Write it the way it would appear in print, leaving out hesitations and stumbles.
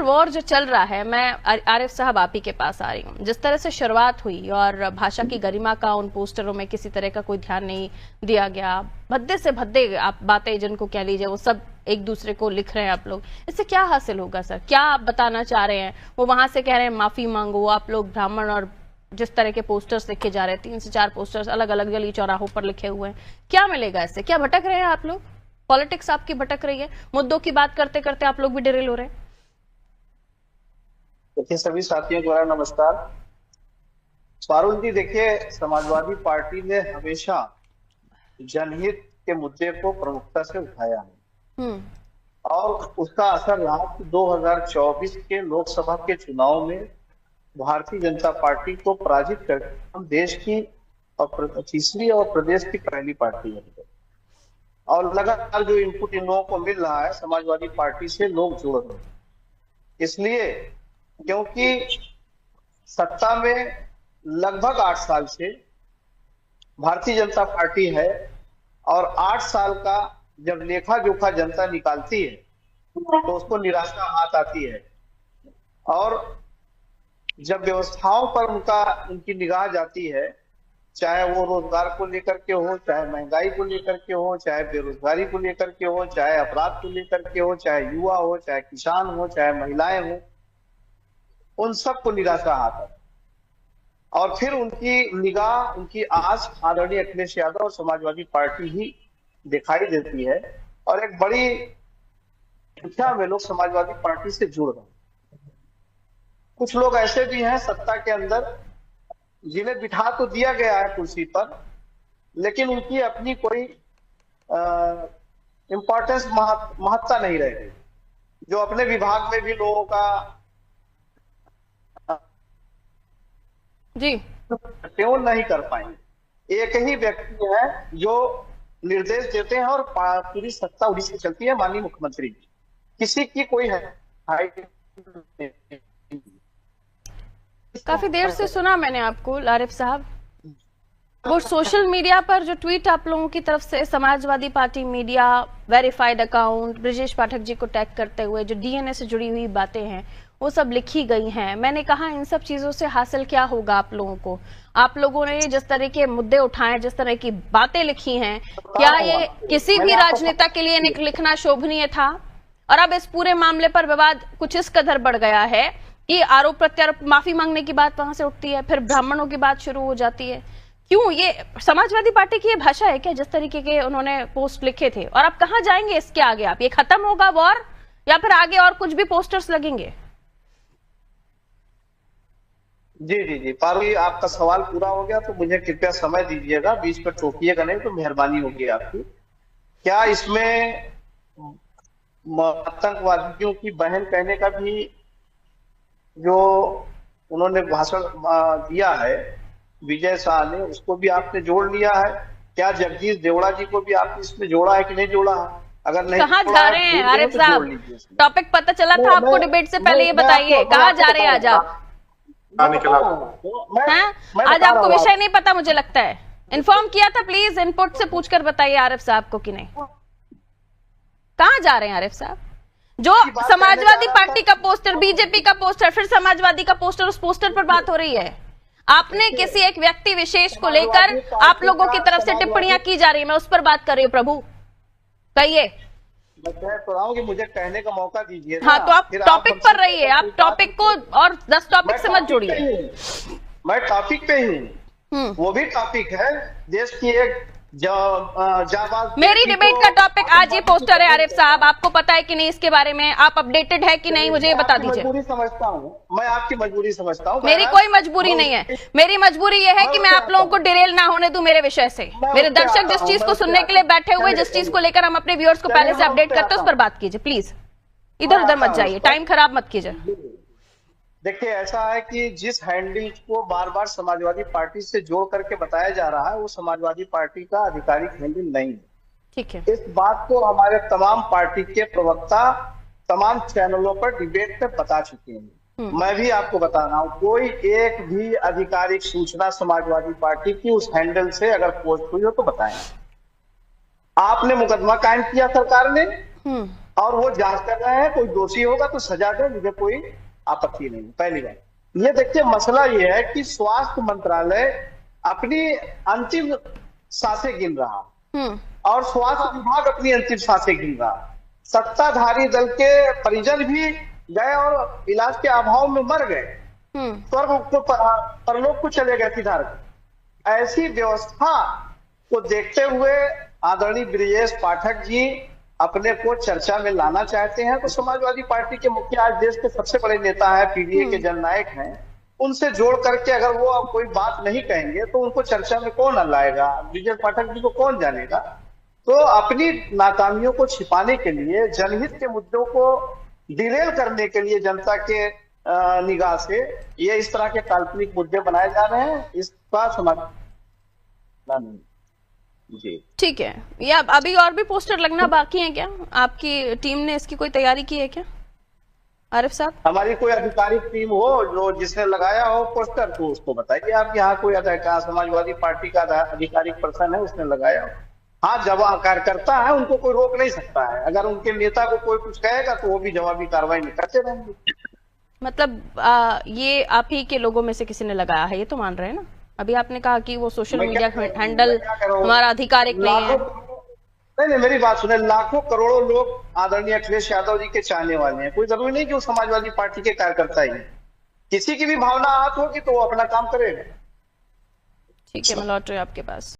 War जो चल रहा है, मैं आरिफ साहब आप ही के पास आ रही हूँ। जिस तरह से शुरुआत हुई और भाषा की गरिमा का उन पोस्टरों में किसी तरह का कोई ध्यान नहीं दिया गया, भद्दे से भद्दे आप बातें जिनको कह लीजिए वो सब एक दूसरे को लिख रहे हैं आप लोग, इससे क्या हासिल होगा सर? क्या आप बताना चाह रहे हैं? वो वहां से कह रहे हैं माफी मांगो आप लोग ब्राह्मण, और जिस तरह के पोस्टर्स लिखे जा रहे हैं 3 से 4 पोस्टर्स अलग अलग गली चौराहों पर लिखे हुए हैं, क्या मिलेगा इससे? क्या भटक रहे हैं आप लोग? पॉलिटिक्स आपकी भटक रही है, मुद्दों की बात करते करते आप लोग भी डिरेल हो रहे हैं। देखिए सभी साथियों को नमस्कार। पारुल जी, देखिए समाजवादी पार्टी ने हमेशा जनहित के मुद्दे को प्रमुखता से उठाया है और उसका असर रहा कि 2024 के लोकसभा के चुनाव में भारतीय जनता पार्टी को पराजित करके हम देश की तीसरी और प्रदेश की पहली पार्टी बन गए। और लगातार जो इनपुट इन लोगों को मिल रहा है, समाजवादी पार्टी से लोग जुड़ रहे हैं, इसलिए क्योंकि सत्ता में लगभग 8 साल से भारतीय जनता पार्टी है और 8 साल का जब लेखा जोखा जनता निकालती है तो उसको निराशा हाथ आती है। और जब व्यवस्थाओं पर उनकी निगाह जाती है, चाहे वो रोजगार को लेकर के हो, चाहे महंगाई को लेकर के हो, चाहे बेरोजगारी को लेकर के हो, चाहे अपराध को लेकर के हो, चाहे युवा हो, चाहे किसान हो, चाहे महिलाएं हो, उन सबको निराशा हाथ है। और फिर उनकी निगाह, उनकी आस आदरणीय अखिलेश यादव और समाजवादी पार्टी ही दिखाई देती है और एक बड़ी संख्या में लोग समाजवादी पार्टी से जुड़ रहे हैं। कुछ लोग ऐसे भी हैं सत्ता के अंदर जिन्हें बिठा तो दिया गया है कुर्सी पर, लेकिन उनकी अपनी कोई इंपॉर्टेंस महत्ता नहीं रहेगी, जो अपने विभाग में भी लोगों का जी ट्यून नहीं कर पाएंगे। एक ही व्यक्ति है जो निर्देश देते हैं और पूरी सत्ता उन्हीं से चलती है, माननीय मुख्यमंत्री। किसी की कोई है काफी देर से सुना मैंने आपको आरिफ साहब, वो सोशल मीडिया पर जो ट्वीट आप लोगों की तरफ से Samajwadi Party media verified account Brajesh Pathak ji को टैग करते हुए जो डीएनए से जुड़ी हुई बातें हैं वो सब लिखी गई हैं। मैंने कहा इन सब चीजों से हासिल क्या होगा आप लोगों को? आप लोगों ने जिस तरह के मुद्दे उठाए, जिस तरह की बातें लिखी हैं, क्या ये किसी भी राजनेता के लिए लिखना शोभनीय था? और अब इस पूरे मामले पर विवाद कुछ इस कदर बढ़ गया है कि आरोप प्रत्यारोप, माफी मांगने की बात वहां से उठती है, फिर ब्राह्मणों की बात शुरू हो जाती है। क्यों? ये समाजवादी पार्टी की ये भाषा है क्या जिस तरीके के उन्होंने पोस्ट लिखे थे? और अब कहां जाएंगे इसके आगे? आप ये खत्म होगा वॉर या फिर आगे और कुछ भी पोस्टर्स लगेंगे? जी जी जी पारुल, आपका सवाल पूरा हो गया तो मुझे कृपया समय दीजिएगा, बीच में टोकिएगा नहीं तो मेहरबानी होगी आपकी। क्या इसमें आतंकवादियों की बहन कहने का भी जो उन्होंने भाषण दिया है विजय शाह ने, उसको भी आपने जोड़ लिया है? क्या जगदीश देवड़ा जी को भी आपने इसमें जोड़ा है कि नहीं जोड़ा है? अगर नहीं कहाँ जा रहे हैं आरिफ साहब? टॉपिक पता चला था आपको डिबेट से पहले, ये बताइए कहाँ जा रहे हैं आज आप? आज आपको विषय नहीं पता मुझे लगता है। इन्फॉर्म किया था, प्लीज इनपुट से पूछकर बताइए आरिफ साहब को कि नहीं। कहाँ जा रहे हैं आरिफ साहब? जो समाजवादी पार्टी का पोस्टर, बीजेपी का पोस्टर, फिर समाजवादी का पोस्टर, उस पोस्टर पर बात हो रही है। आपने किसी एक व्यक्ति विशेष को लेकर आप लोगों की तरफ से टिप्पणियां की जा रही है, मैं उस पर बात कर रही हूँ। प्रभु कहिए। मैं कह तो रहा हूँ कि मुझे कहने का मौका दीजिए। हाँ तो आप टॉपिक पर रहिए, आप टॉपिक को और 10 टॉपिक से मत जोड़िए। मैं टॉपिक पे ही हूँ, वो भी टॉपिक है देश की एक मेरी डिबेट का टॉपिक आज ये पोस्टर है आरिफ साहब, आपको पता है कि नहीं इसके बारे में? आप अपडेटेड है कि नहीं मुझे ये बता दीजिए। मजबूरी समझता हूँ मैं, आपकी मजबूरी समझता हूँ। मेरी कोई मजबूरी नहीं है, मेरी मजबूरी ये है कि मैं आप लोगों को डिरेल ना होने दूं मेरे विषय से। मेरे दर्शक जिस चीज को सुनने के लिए बैठे हुए, जिस चीज को लेकर हम अपने व्यूअर्स को पहले से अपडेट करते हैं उस पर बात कीजिए प्लीज। इधर उधर मत जाइए, टाइम खराब मत कीजिए। देखिए ऐसा है कि जिस हैंडल को बार बार समाजवादी पार्टी से जोड़ करके बताया जा रहा है वो समाजवादी पार्टी का आधिकारिक हैंडल नहीं है। ठीक है, इस बात को हमारे तमाम पार्टी के प्रवक्ता तमाम चैनलों पर डिबेट में बता चुके हैं। मैं भी आपको बता रहा हूँ, कोई एक भी आधिकारिक सूचना समाजवादी पार्टी की उस हैंडल से अगर पोस्ट हुई हो तो बताएं। आपने मुकदमा कायम किया सरकार ने, और वो जांच कर रहे हैं, कोई दोषी होगा तो सजा दे, मुझे कोई आपत्ति नहीं। पहली बात ये देखिए, मसला ये है कि स्वास्थ्य मंत्रालय अपनी अंतिम सांसें गिन रहा और स्वास्थ्य विभाग अपनी अंतिम सांसें गिन रहा। सत्ताधारी दल के परिजन भी गए और इलाज के अभाव में मर गए, स्वर्ग को परलोक को चले गए सिद्धार्थ। ऐसी व्यवस्था को देखते हुए आदरणीय ब्रिजेश पाठक जी अपने को चर्चा में लाना चाहते हैं, तो समाजवादी पार्टी के मुखिया, आज देश के सबसे बड़े नेता है, पीडीए के जननायक हैं, उनसे जोड़ करके अगर वो कोई बात नहीं कहेंगे तो उनको चर्चा में कौन लाएगा, ब्रिजेश पाठक जी को कौन जानेगा। तो अपनी नाकामियों को छिपाने के लिए, जनहित के मुद्दों को डिरेल करने के लिए जनता के निगाह से ये इस तरह के काल्पनिक मुद्दे बनाए जा रहे हैं। इसका समाधान जी ठीक है। ये अभी और भी पोस्टर लगना बाकी है क्या? आपकी टीम ने इसकी कोई तैयारी की है क्या आरिफ साहब? हमारी कोई आधिकारिक टीम हो जो जिसने लगाया हो पोस्टर, तो उसको बताइए आप यहाँ कोई समाजवादी पार्टी का आधिकारिक पर्सन है उसने लगाया हो। हाँ, जवाब कार्यकर्ता है, उनको कोई रोक नहीं सकता है। अगर उनके नेता को कोई कुछ कहेगा तो वो भी जवाबी कार्रवाई नहीं करते रहेंगे। मतलब ये आप ही के लोगों में से किसी ने लगाया है, ये तो मान रहे हैं ना? अभी आपने कहा कि वो सोशल मीडिया हैंडल हमारा आधिकारिक नहीं है। नहीं, मेरी बात सुने, लाखों करोड़ों लोग आदरणीय अखिलेश यादव जी के चाहने वाले हैं। कोई जरूरी नहीं कि वो समाजवादी पार्टी के कार्यकर्ता ही है। किसी की भी भावना आहत होगी तो वो अपना काम करेगा। ठीक है, मैं लौट रही हूँ आपके पास।